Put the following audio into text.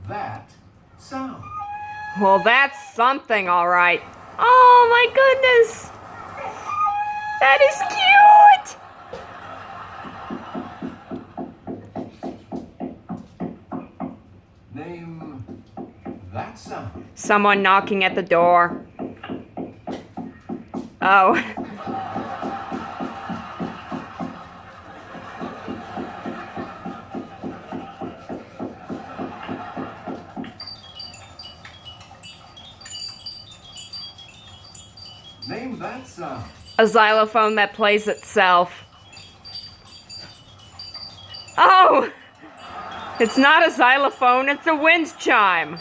that sound? Well, that's something, all right. Oh my goodness! That is cute! Name that sound. Someone knocking at the door. Oh. Name that sound. A xylophone that plays itself. Oh! It's not a xylophone, it's a wind chime.